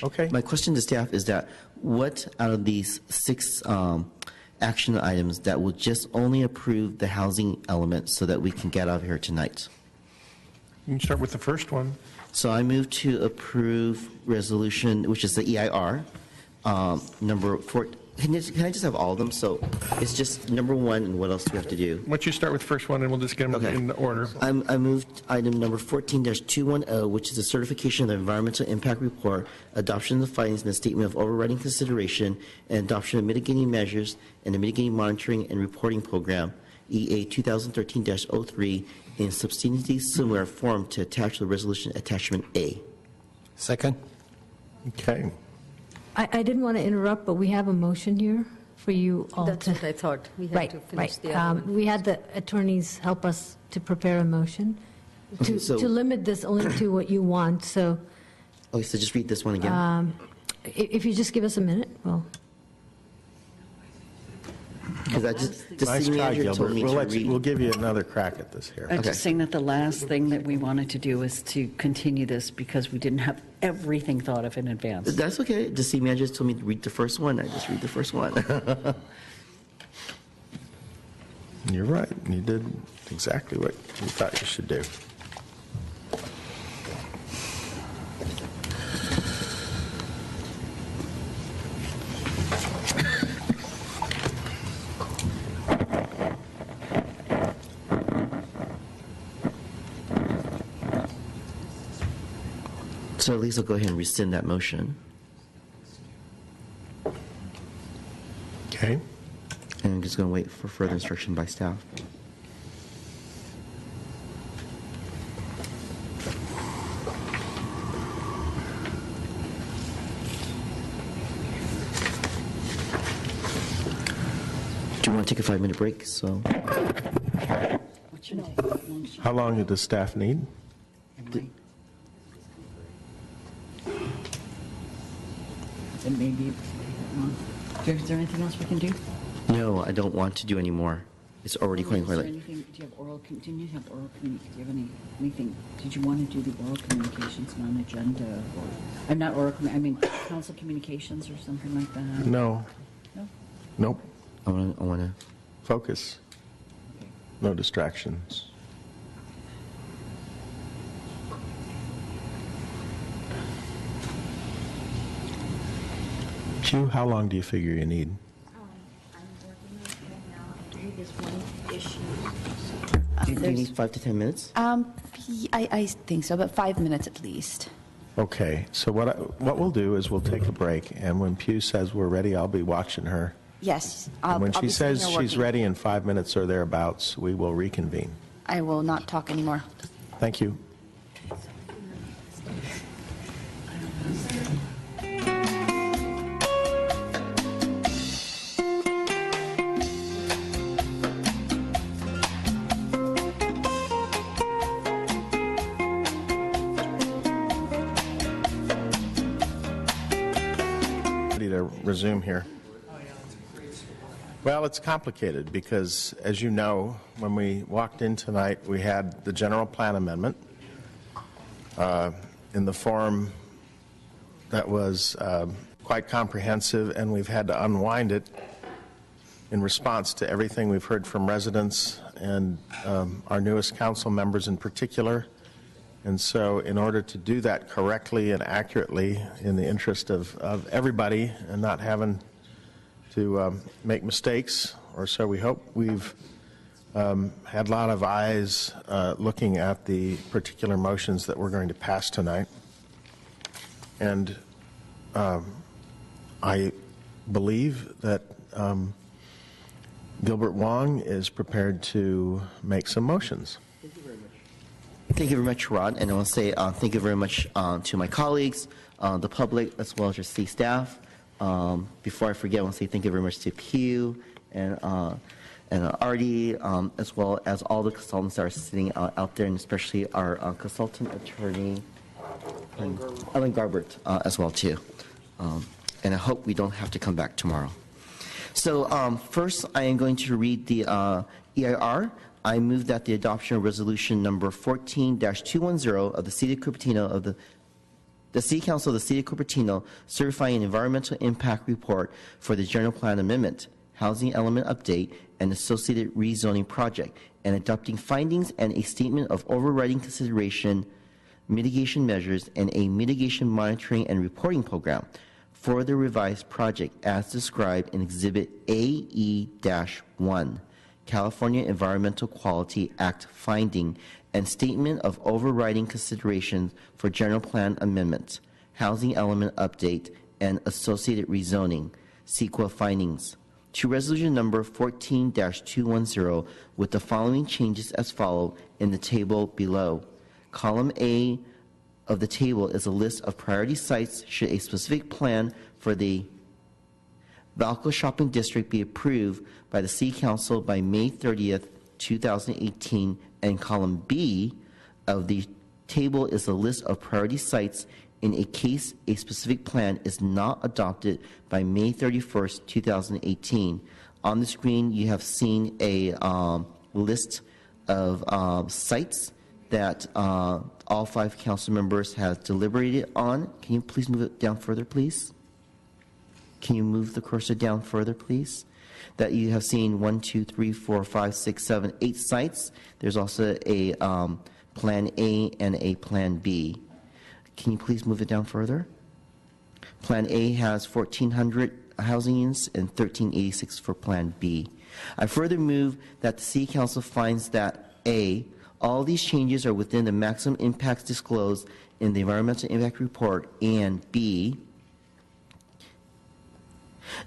Okay. My question to staff is that what out of these 6 action items that will just only approve the housing element so that we can get out of here tonight? You can start with the first one. So I move to approve resolution, which is the EIR, number 4. Can I just have all of them? So it's just number 1, and what else do we have to do? Why don't you start with the first one, and we'll just get them in order. I moved item number 14-210, which is the certification of the environmental impact report, adoption of the findings and the statement of overriding consideration, and adoption of mitigating measures and the mitigating monitoring and reporting program, EA 2013-03, in substantially similar form to attach the resolution attachment A. Second. Okay. I didn't want to interrupt, but we have a motion here for you all That's to... what I thought. We had to finish the other one. We had the attorneys help us to prepare a motion to limit this only to what you want. So, Okay, so just read this one again. if you just give us a minute, well... Because the Nice city try, manager Gilbert. told me to read. We'll give you another crack at this here. I'm Okay. just saying that the last thing that we wanted to do is to continue this because we didn't have everything thought of in advance. That's okay. The city manager told me to read the first one. I just read the first one. You're right. You did exactly what you thought you should do. So at least I'll go ahead and rescind that motion. Okay. And I'm just going to wait for further instruction by staff. Do you want to take a 5-minute break? So What's your name? How long does staff need? And maybe, is there anything else we can do? no, I don't want to do any more. It's already quite Is there late. anything, do you have oral, didn't you have oral, do you have anything, did you want to do the oral communications non-agenda? Or I'm not oral, I mean, council communications or something like that? No. No? Nope. I want to. Focus. No distractions. Hugh, how long do you figure you need? I'm working on it right now. I think there's one issue. Do you need 5 to 10 minutes? I think so, but 5 minutes at least. Okay, so what we'll do is we'll take a break, and when Pew says we're ready, I'll be watching her. Yes. And when I'll she be sitting says here she's working. ready in 5 minutes or thereabouts, we will reconvene. I will not talk anymore. Thank you. Ready to resume here. Well, it's complicated because, as you know, when we walked in tonight, we had the general plan amendment in the form that was quite comprehensive, and we've had to unwind it in response to everything we've heard from residents and our newest council members in particular. And so in order to do that correctly and accurately in the interest of everybody and not having to make mistakes, or so we hope, we've had a lot of eyes looking at the particular motions that we're going to pass tonight. And I believe that Gilbert Wong is prepared to make some motions. Thank you very much, Rod. And I want to say thank you very much to my colleagues, the public, as well as your city staff. Before I forget, I want to say thank you very much to Pew and Artie, as well as all the consultants that are sitting out there, and especially our consultant attorney, Ellen Garbert, as well, too. And I hope we don't have to come back tomorrow. So first, I am going to read the EIR. I move that the adoption of resolution number 14-210 of the City of Cupertino of the The City Council of the City of Cupertino certifying an environmental impact report for the general plan amendment, housing element update, and associated rezoning project, and adopting findings and a statement of overriding consideration, mitigation measures, and a mitigation monitoring and reporting program for the revised project as described in Exhibit AE-1, California Environmental Quality Act finding and statement of overriding considerations for general plan amendments, housing element update, and associated rezoning, CEQA findings. To resolution number 14-210 with the following changes as follows in the table below. Column A of the table is a list of priority sites should a specific plan for the Valco Shopping District be approved by the City Council by May 30th, 2018, and column B of the table is a list of priority sites in a case a specific plan is not adopted by May 31st, 2018. On the screen, you have seen a list of sites that all 5 council members have deliberated on. Can you please move it down further, please? Can you move the cursor down further, please? That you have seen 1, 2, 3, 4, 5, 6, 7, 8 sites. There's also a Plan A and a Plan B. Can you please move it down further? Plan A has 1,400 housing units and 1,386 for Plan B. I further move that the City Council finds that A, all these changes are within the maximum impacts disclosed in the environmental impact report, and B,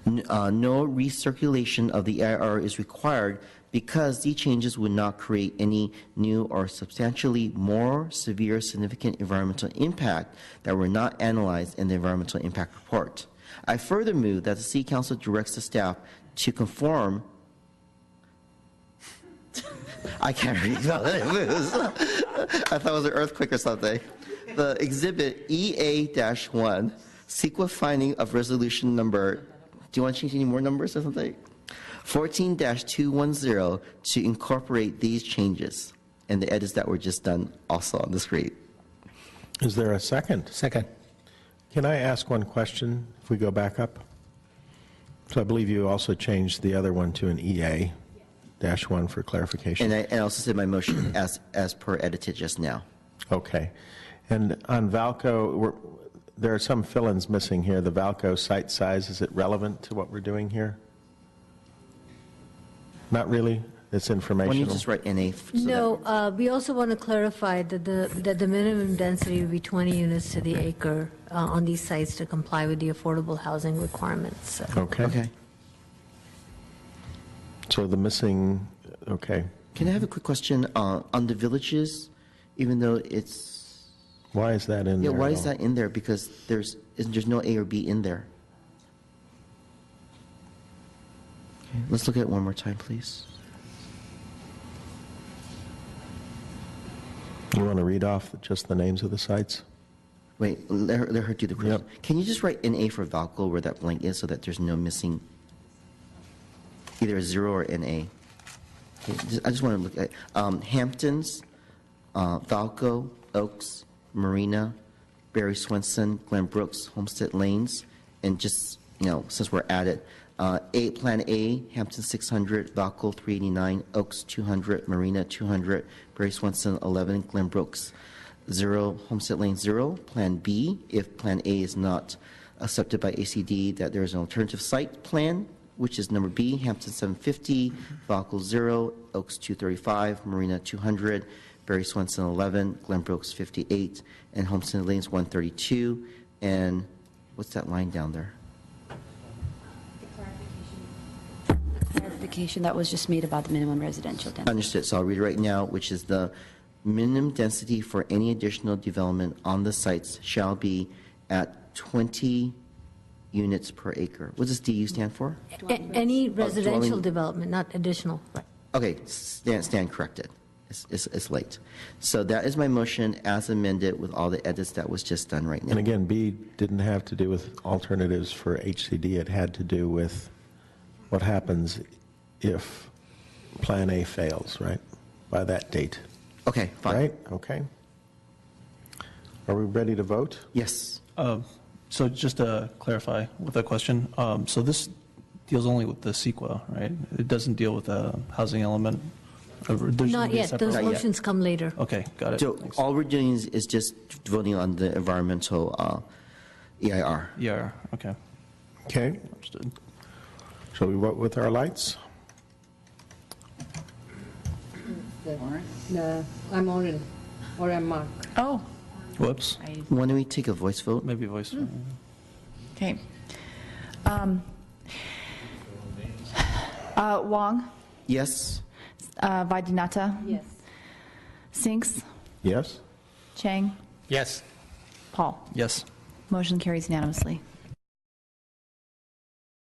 no recirculation of the EIR is required because these changes would not create any new or substantially more severe significant environmental impact that were not analyzed in the environmental impact report. I further move that the City Council directs the staff to conform I can't read how it moves. I thought it was an earthquake or something. The exhibit EA-1, CEQA finding of resolution number, do you want to change any more numbers or something? 14-210 to incorporate these changes and the edits that were just done also on the screen. Is there a second? Second. Can I ask one question if we go back up? So I believe you also changed the other one to an EA-1 for clarification. And I also said my motion as per edited just now. Okay. And on Valco, there are some fill-ins missing here. The Valco site size, is it relevant to what we're doing here? Not really? It's informational? Why don't you just write NA? No, we also want to clarify that the minimum density would be 20 units to the acre on these sites to comply with the affordable housing requirements. So. Okay. Okay. So the missing, okay. Can I have a quick question on the villages, even though it's... Why is that in there? Yeah, why is that in there? Because there's no A or B in there. Okay, let's look at it one more time, please. You want to read off just the names of the sites? Wait, let her do the question. Yep. Can you just write NA for Valco where that blank is so that there's no missing, either a 0 or NA? Okay, I just want to look at Hamptons, Valco, Oaks, Marina, Barry Swenson, Glen Brooks, Homestead Lanes, and just, since we're at it, Plan A, Hampton 600, Valco 389, Oaks 200, Marina 200, Barry Swenson 11, Glen Brooks 0, Homestead Lane 0. Plan B, if Plan A is not accepted by ACD, that there is an alternative site plan, which is number B, Hampton 750, Valco 0, Oaks 235, Marina 200, Barry Swenson 11, Glen Brooks 58, and Homestead Lanes 132. And what's that line down there? Clarification that was just made about the minimum residential density. Understood. So I'll read it right now, which is the minimum density for any additional development on the sites shall be at 20 units per acre. What does DU stand for? Any residential dwelling- development, not additional. Right. Okay, stand corrected. It's late. So that is my motion as amended with all the edits that was just done right now. And again, B didn't have to do with alternatives for HCD. It had to do with what happens if Plan A fails, right, by that date. Okay, fine. Right? Okay. Are we ready to vote? Yes. So just to clarify with that question, so this deals only with the CEQA, right? It doesn't deal with the housing element? There's gonna Not be a yet, separate- those Not yet. motions come later. Okay, got it. So Thanks. all we're doing is just voting on the environmental EIR. Yeah, okay, Okay, understood. shall we vote with our lights? I'm Oren, Oren Mark. Oh, Whoops, Why don't we take a voice vote? maybe voice. okay. Wong, Yes. Vaidyanatha, Yes. Sinks, Yes? Chang, Yes. Paul. Yes. Motion carries unanimously.